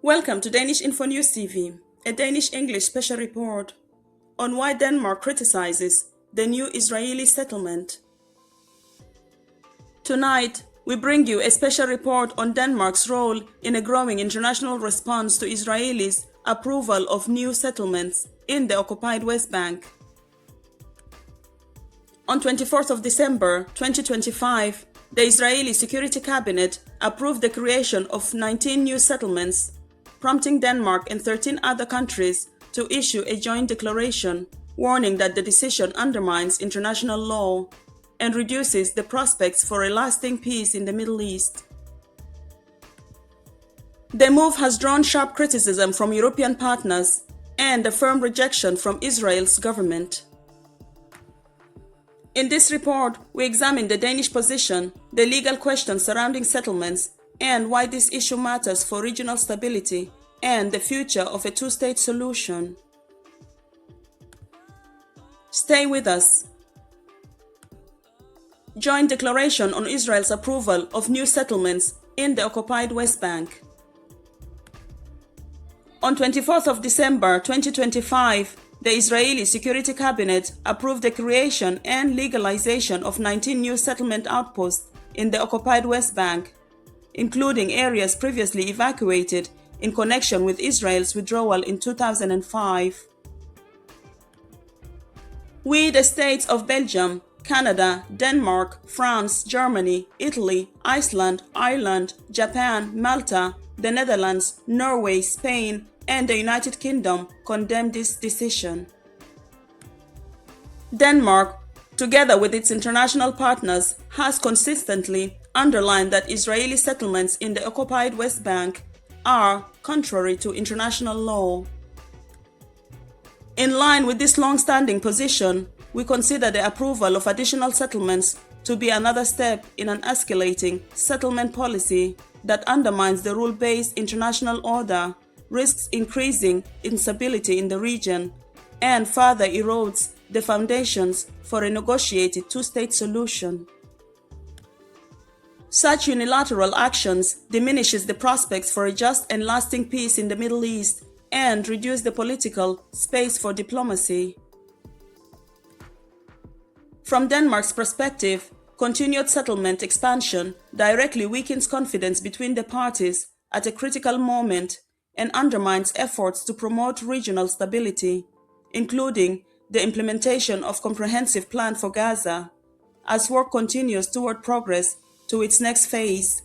Welcome to Danish Info News TV, a Danish-English special report on why Denmark criticizes the new Israeli settlement. Tonight, we bring you a special report on Denmark's role in a growing international response to Israelis' approval of new settlements in the occupied West Bank. On 24th of December 2025, the Israeli Security Cabinet approved the creation of 19 new settlements, prompting Denmark and 13 other countries to issue a joint declaration warning that the decision undermines international law and reduces the prospects for a lasting peace in the Middle East. The move has drawn sharp criticism from European partners and a firm rejection from Israel's government. In this report, we examine the Danish position, the legal questions surrounding settlements, and why this issue matters for regional stability and the future of a two-state solution. Stay with us. Joint declaration on Israel's approval of new settlements in the occupied West Bank. On 24th of December 2025, the Israeli Security Cabinet approved the creation and legalization of 19 new settlement outposts in the occupied West Bank, including areas previously evacuated in connection with Israel's withdrawal in 2005. We, the states of Belgium, Canada, Denmark, France, Germany, Italy, Iceland, Ireland, Japan, Malta, the Netherlands, Norway, Spain, and the United Kingdom, condemn this decision. Denmark, together with its international partners, has consistently underlined that Israeli settlements in the occupied West Bank are contrary to international law. In line with this long-standing position, we consider the approval of additional settlements to be another step in an escalating settlement policy that undermines the rule-based international order, risks increasing instability in the region, and further erodes the foundations for a negotiated two-state solution. Such unilateral actions diminishes the prospects for a just and lasting peace in the Middle East and reduce the political space for diplomacy. From Denmark's perspective, continued settlement expansion directly weakens confidence between the parties at a critical moment and undermines efforts to promote regional stability, including the implementation of a comprehensive plan for Gaza, as work continues toward progress to its next phase.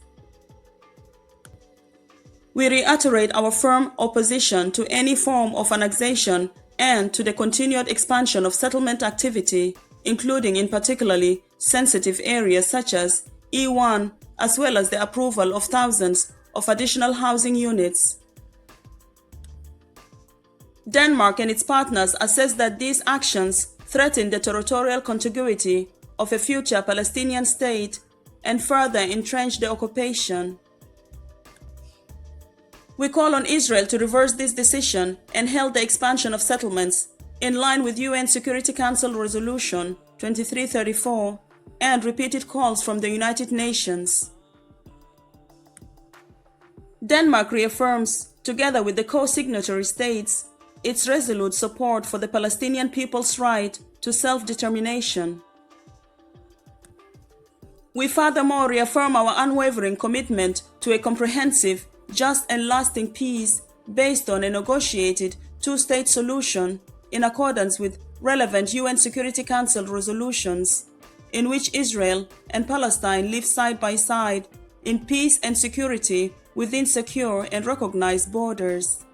We reiterate our firm opposition to any form of annexation and to the continued expansion of settlement activity, including in particularly sensitive areas such as E1, as well as the approval of thousands of additional housing units. Denmark and its partners assess that these actions threaten the territorial contiguity of a future Palestinian state and further entrench the occupation. We call on Israel to reverse this decision and halt the expansion of settlements in line with UN Security Council Resolution 2334 and repeated calls from the United Nations. Denmark reaffirms, together with the co-signatory states, its resolute support for the Palestinian people's right to self-determination. We furthermore reaffirm our unwavering commitment to a comprehensive, just and lasting peace based on a negotiated two-state solution in accordance with relevant UN Security Council resolutions, in which Israel and Palestine live side by side in peace and security within secure and recognized borders.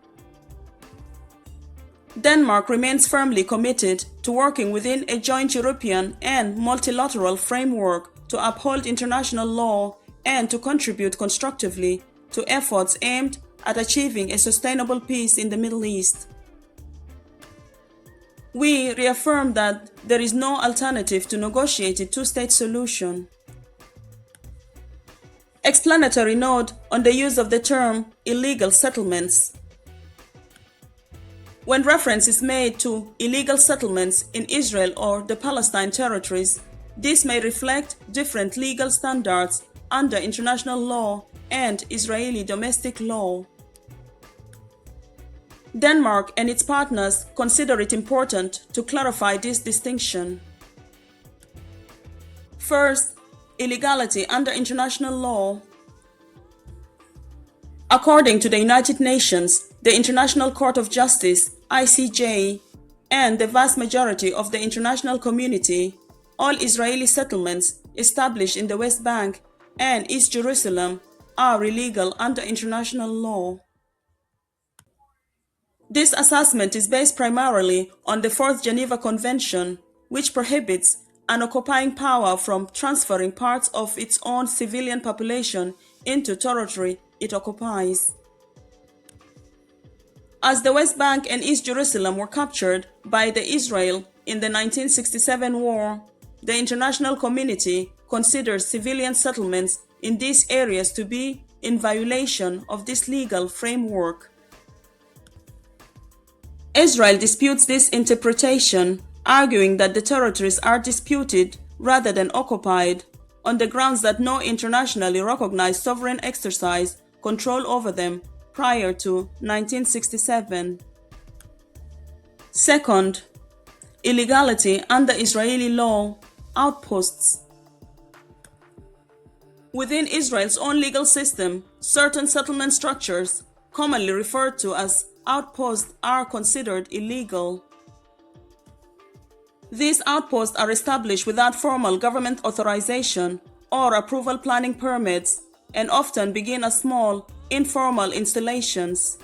Denmark remains firmly committed to working within a joint European and multilateral framework to uphold international law and to contribute constructively to efforts aimed at achieving a sustainable peace in the Middle East. We reaffirm that there is no alternative to negotiated two-state solution. Explanatory note on the use of the term illegal settlements. When reference is made to illegal settlements in Israel or the Palestine territories, this may reflect different legal standards under international law and Israeli domestic law. Denmark and its partners consider it important to clarify this distinction. First, illegality under international law. According to the United Nations, the International Court of Justice, ICJ, and the vast majority of the international community, all Israeli settlements established in the West Bank and East Jerusalem are illegal under international law. This assessment is based primarily on the Fourth Geneva Convention, which prohibits an occupying power from transferring parts of its own civilian population into territory it occupies. As the West Bank and East Jerusalem were captured by Israel in the 1967 war, the international community considers civilian settlements in these areas to be in violation of this legal framework. Israel disputes this interpretation, arguing that the territories are disputed rather than occupied, on the grounds that no internationally recognized sovereign exercised control over them prior to 1967. Second, illegality under Israeli law, outposts. Within Israel's own legal system, certain settlement structures, commonly referred to as outposts, are considered illegal. These outposts are established without formal government authorization or approval planning permits, and often begin as small, informal installations.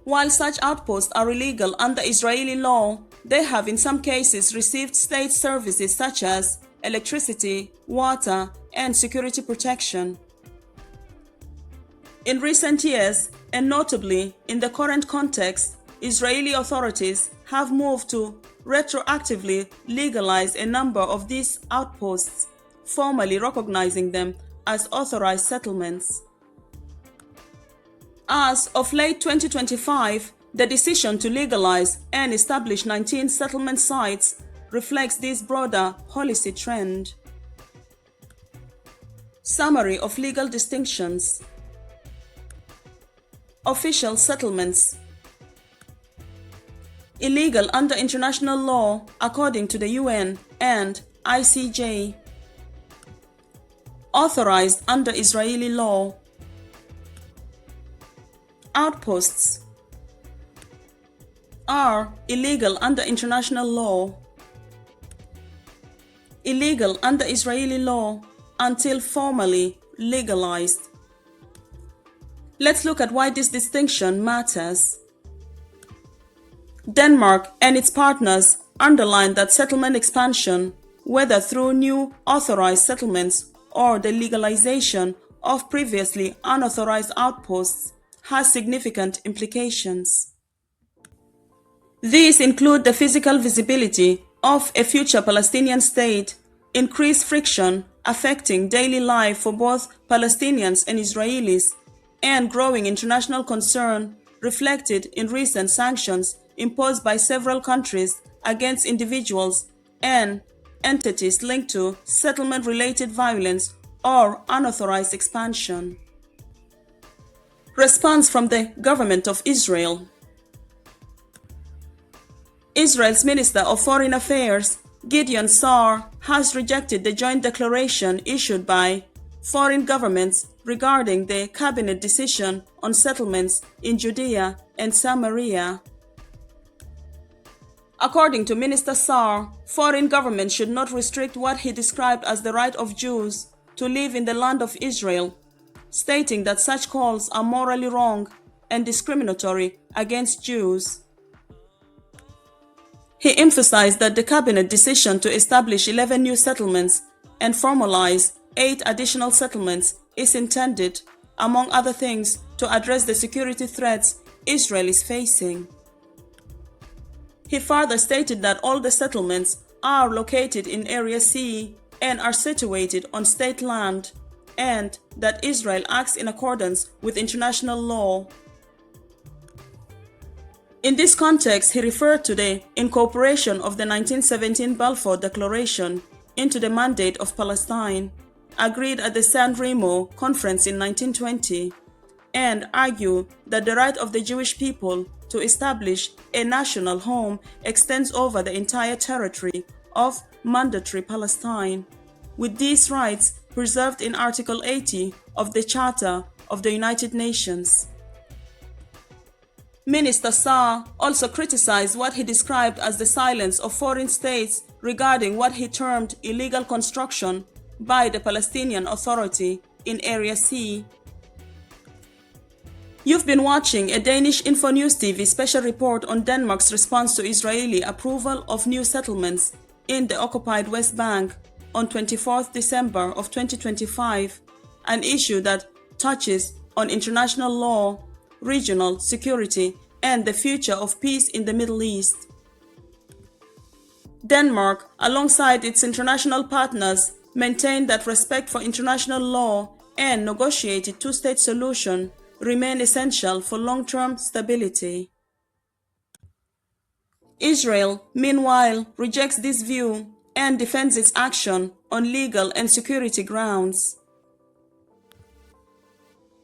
While such outposts are illegal under Israeli law, they have in some cases received state services such as electricity, water, and security protection. In recent years, and notably in the current context, Israeli authorities have moved to retroactively legalize a number of these outposts, formally recognizing them as authorized settlements. As of late 2025, the decision to legalize and establish 19 settlement sites reflects this broader policy trend. Summary of legal distinctions. Official settlements. Illegal under international law according to the UN and ICJ. Authorized under Israeli law. Outposts are illegal under international law. Illegal under Israeli law until formally legalized. Let's look at why this distinction matters. Denmark and its partners underline that settlement expansion, whether through new authorized settlements or the legalization of previously unauthorized outposts, has significant implications. These include the physical visibility of a future Palestinian state, increased friction affecting daily life for both Palestinians and Israelis, and growing international concern reflected in recent sanctions imposed by several countries against individuals and entities linked to settlement-related violence or unauthorized expansion. Response from the government of Israel. Israel's Minister of Foreign Affairs, Gideon Sa'ar, has rejected the joint declaration issued by foreign governments regarding the cabinet decision on settlements in Judea and Samaria. According to Minister Sa'ar, foreign governments should not restrict what he described as the right of Jews to live in the land of Israel, stating that such calls are morally wrong and discriminatory against Jews. He emphasized that the cabinet decision to establish 11 new settlements and formalize 8 additional settlements is intended, among other things, to address the security threats Israel is facing. He further stated that all the settlements are located in Area C and are situated on state land, and that Israel acts in accordance with international law. In this context, he referred to the incorporation of the 1917 Balfour Declaration into the mandate of Palestine, agreed at the San Remo Conference in 1920. and argue that the right of the Jewish people to establish a national home extends over the entire territory of mandatory Palestine, with these rights preserved in Article 80 of the Charter of the United Nations. Minister Saar also criticized what he described as the silence of foreign states regarding what he termed illegal construction by the Palestinian Authority in Area C. You've been watching a Danish Info News TV special report on Denmark's response to Israeli approval of new settlements in the occupied West Bank on 24th December of 2025, an issue that touches on international law, regional security, and the future of peace in the Middle East. Denmark, alongside its international partners, maintained that respect for international law and negotiated two-state solution remain essential for long-term stability. Israel, meanwhile, rejects this view and defends its action on legal and security grounds.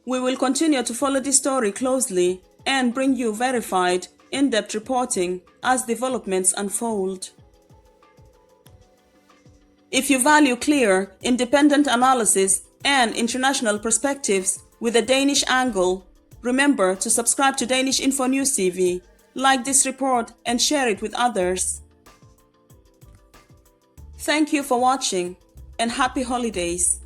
We will continue to follow this story closely and bring you verified, in-depth reporting as developments unfold. If you value clear, independent analysis and international perspectives with a Danish angle, remember to subscribe to Danish Info News TV, like this report and share it with others. Thank you for watching and happy holidays.